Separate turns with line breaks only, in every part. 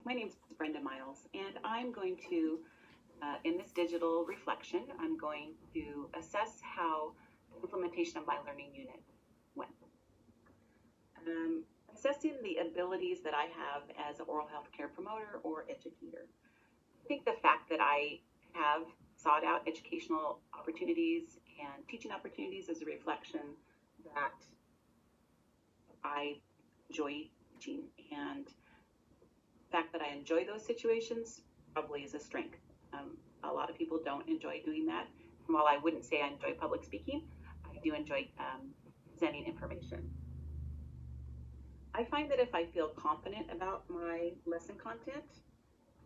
My name is Brenda Miles, and I'm going to, in this digital reflection, I'm going to assess how the implementation of my learning unit went. Um, Assessing the abilities that I have as an oral health care promoter or educator. I think the fact that I have sought out educational opportunities and teaching opportunities is a reflection that I enjoy teaching, and the fact that I enjoy those situations probably is a strength. A lot of people don't enjoy doing that. And while I wouldn't say I enjoy public speaking, I do enjoy presenting information. I find that if I feel confident about my lesson content,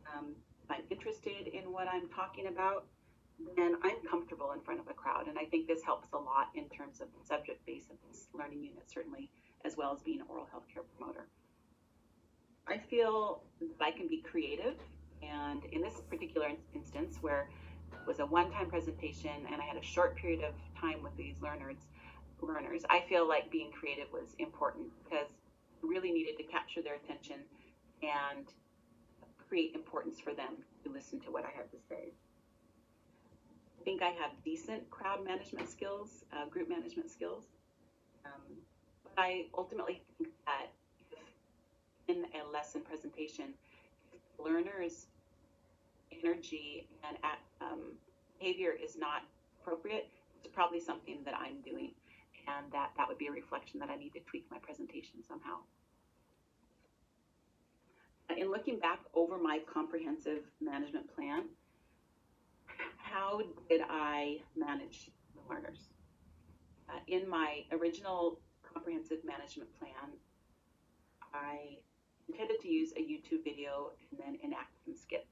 if I'm interested in what I'm talking about, then I'm comfortable in front of a crowd. And I think this helps a lot in terms of the subject base of this learning unit, certainly, as well as being an oral health care promoter. I feel that I can be creative, and in this particular instance, where it was a one-time presentation and I had a short period of time with these learners, I feel like being creative was important because I really needed to capture their attention and create importance for them to listen to what I had to say. I think I have decent crowd management skills, group management skills, but I ultimately think that if in a lesson presentation, if learners' energy and behavior is not appropriate, it's probably something that I'm doing, and that would be a reflection that I need to tweak my presentation somehow. In looking back over my comprehensive management plan, how did I manage the learners? In my original comprehensive management plan, I intended to use a YouTube video and then enact some skits.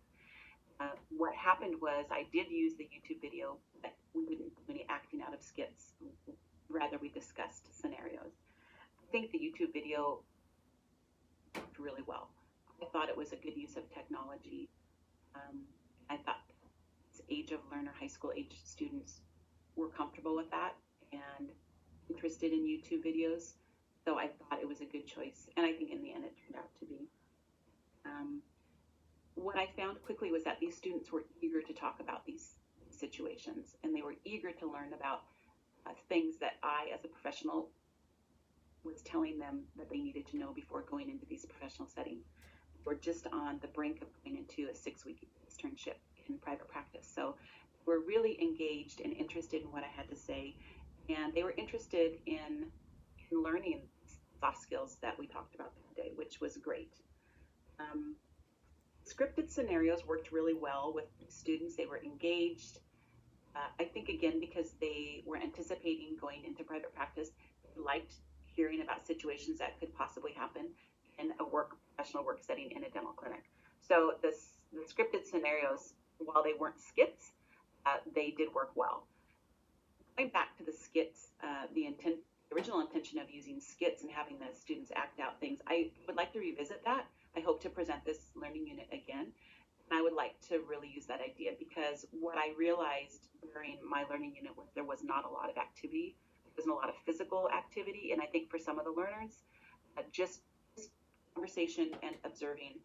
What happened was I did use the YouTube video, but we didn't do any acting out of skits. Rather, we discussed scenarios. I think the YouTube video worked really well. I thought it was a good use of technology. I thought this age of learner, high school age students were comfortable with that and interested in YouTube videos. So I thought it was a good choice. And I think in the end it turned out to be. What I found quickly was that these students were eager to talk about these situations, and they were eager to learn about things that I, as a professional, was telling them that they needed to know before going into these professional settings. We're just on the brink of going into a 6-week externship in private practice. So we're really engaged and interested in what I had to say, and they were interested in learning soft skills that we talked about that day, which was great. Scripted scenarios worked really well with students. They were engaged. I think, again, because they were anticipating going into private practice, they liked hearing about situations that could possibly happen in a professional work setting in a dental clinic. So the scripted scenarios, while they weren't skits, they did work well. Going back to the skits, the original intention of using skits and having the students act out things, I would like to revisit that. I hope to present this learning unit again. And I would like to really use that idea because what I realized during my learning unit was there was not a lot of activity. There wasn't a lot of physical activity. And I think for some of the learners, just conversation and observing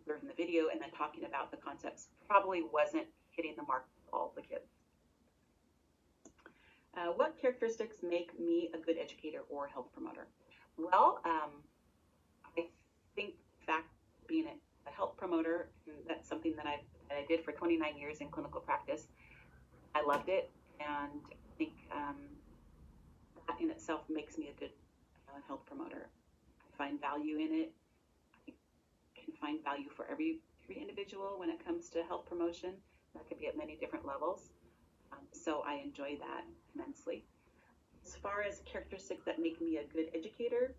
the video and then talking about the concepts probably wasn't hitting the mark for all the kids. What characteristics make me a good educator or health promoter? Well, I think the fact being a health promoter, that's something that I did for 29 years in clinical practice. I loved it, and I think that in itself makes me a good health promoter. I find value in it. I can find value for every individual when it comes to health promotion. That could be at many different levels. So I enjoy that immensely. As far as characteristics that make me a good educator,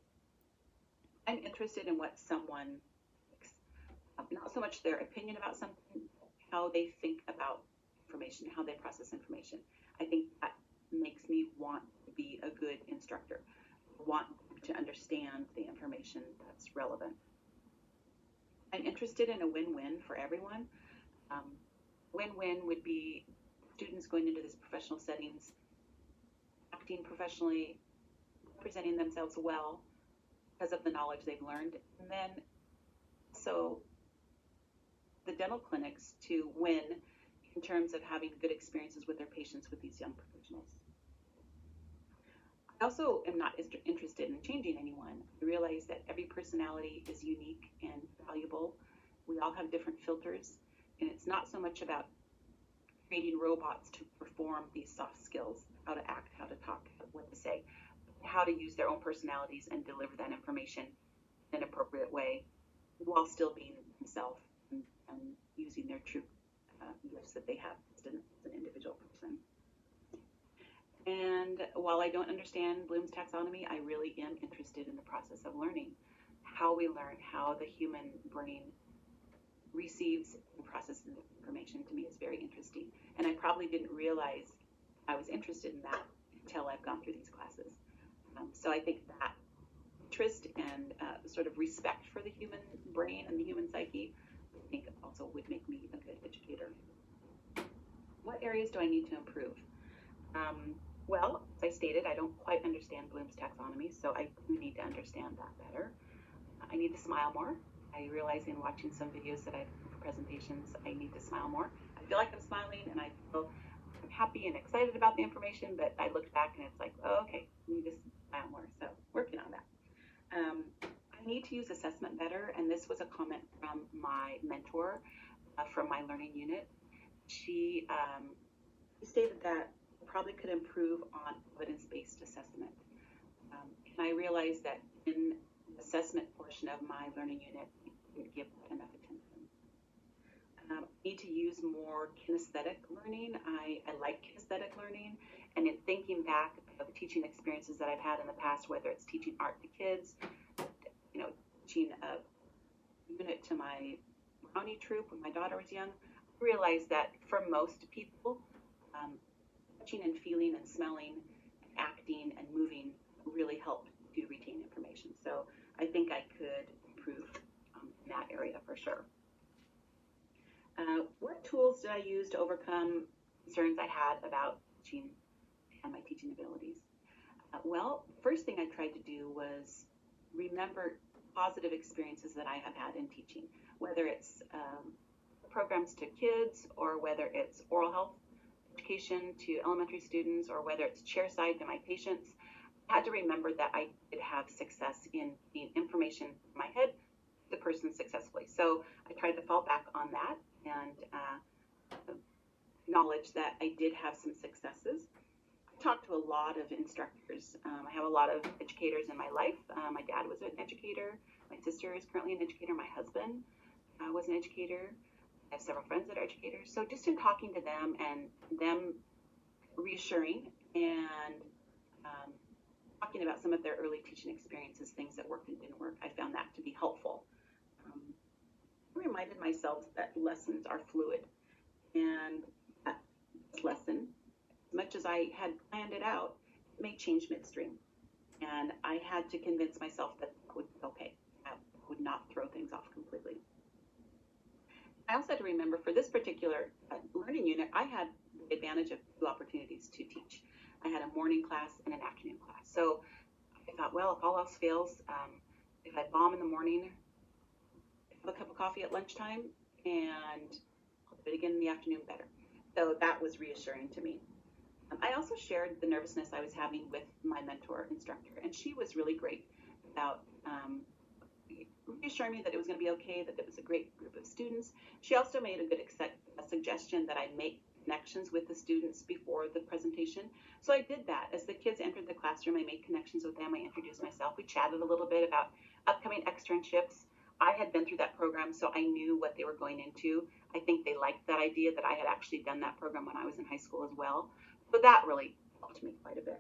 I'm interested in what someone thinks. Not so much their opinion about something, how they think about information, how they process information. I think that makes me want to be a good instructor, want to understand the information that's relevant. I'm interested in a win-win for everyone. Win-win would be students going into these professional settings, acting professionally, presenting themselves well because of the knowledge they've learned, and then so dental clinics to win in terms of having good experiences with their patients with these young professionals. I also am not interested in changing anyone. I realize that every personality is unique and valuable. We all have different filters, and it's not so much about creating robots to perform these soft skills, how to act, how to talk, what to say, how to use their own personalities and deliver that information in an appropriate way while still being themselves and using their true gifts that they have as an individual person. And while I don't understand Bloom's taxonomy, I really am interested in the process of learning. How we learn, how the human brain receives and processes information, to me is very interesting. And I probably didn't realize I was interested in that until I've gone through these classes. So I think that interest and sort of respect for the human brain and the human psyche, I think also would make me a good educator. What areas do I need to improve? Well, as I stated, I don't quite understand Bloom's taxonomy, so I do need to understand that better. I need to smile more. I realize in watching some videos that I've done for presentations, I need to smile more. I feel like I'm smiling and I feel I'm happy and excited about the information, but I look back and it's like, oh, okay, I need to smile more. So working on that. I need to use assessment better, and this was a comment from my mentor from my learning unit. She stated that I probably could improve on evidence-based assessment. And I realized that in the assessment portion of my learning unit, I didn't give enough attention. I need to use more kinesthetic learning. I like kinesthetic learning, and in thinking back of teaching experiences that I've had in the past, whether it's teaching art to kids, teaching a unit to my brownie troop when my daughter was young, I realized that for most people, touching and feeling and smelling, and acting and moving really help to retain information. So I think I could improve in that area for sure. What tools did I use to overcome concerns I had about teaching and my teaching abilities? Well, first thing I tried to do was remember positive experiences that I have had in teaching, whether it's programs to kids or whether it's oral health education to elementary students or whether it's chairside to my patients. I had to remember that I did have success in getting information from my head to the person successfully. So I tried to fall back on that and acknowledge that I did have some successes. I talked to a lot of instructors. I have a lot of educators in my life. My dad was an educator. My sister is currently an educator. My husband was an educator. I have several friends that are educators. So just in talking to them and them reassuring and talking about some of their early teaching experiences, things that worked and didn't work, I found that to be helpful. I reminded myself that lessons are fluid, and this lesson, as much as I had planned it out, it may change midstream. And I had to convince myself that it would be okay. I would not throw things off completely. I also had to remember for this particular learning unit, I had the advantage of 2 opportunities to teach. I had a morning class and an afternoon class. So I thought, well, if all else fails, if I bomb in the morning, have a cup of coffee at lunchtime, and I'll do it again in the afternoon better. So that was reassuring to me. I also shared the nervousness I was having with my mentor instructor, and she was really great about reassuring me that it was going to be okay, that it was a great group of students. She also made a good suggestion that I make connections with the students before the presentation. So I did that. As the kids entered the classroom, I made connections with them. I introduced myself. We chatted a little bit about upcoming externships. I had been through that program, so I knew what they were going into. I think they liked that idea that I had actually done that program when I was in high school as well. So that really helped me quite a bit.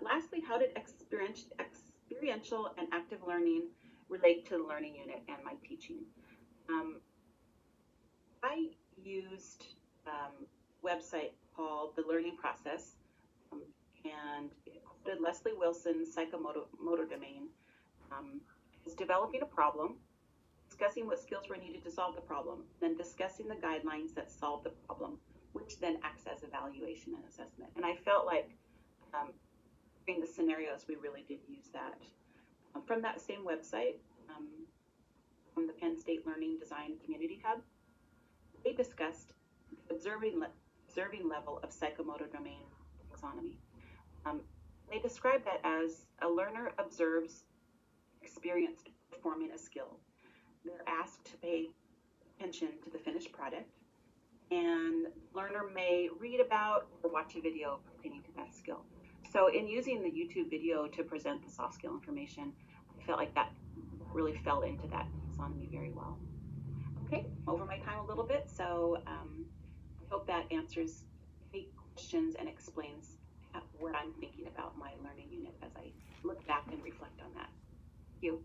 Lastly, how did experiential and active learning relate to the learning unit and my teaching? I used a website called The Learning Process, and it quoted Leslie Wilson's psychomotor domain as developing a problem, discussing what skills were needed to solve the problem, then discussing the guidelines that solve the problem, which then acts as evaluation and assessment. And I felt like in the scenarios, we really did use that. From that same website, from the Penn State Learning Design Community Hub. They discussed the observing level of psychomotor domain taxonomy. They describe that as a learner observes experience performing a skill. They're asked to pay attention to the finished product, and the learner may read about or watch a video pertaining to that skill. So in using the YouTube video to present the soft skill information, I felt like that really fell into that taxonomy very well. Okay, over my time a little bit, so I hope that answers any questions and explains what I'm thinking about my learning unit as I look back and reflect on that. Thank you.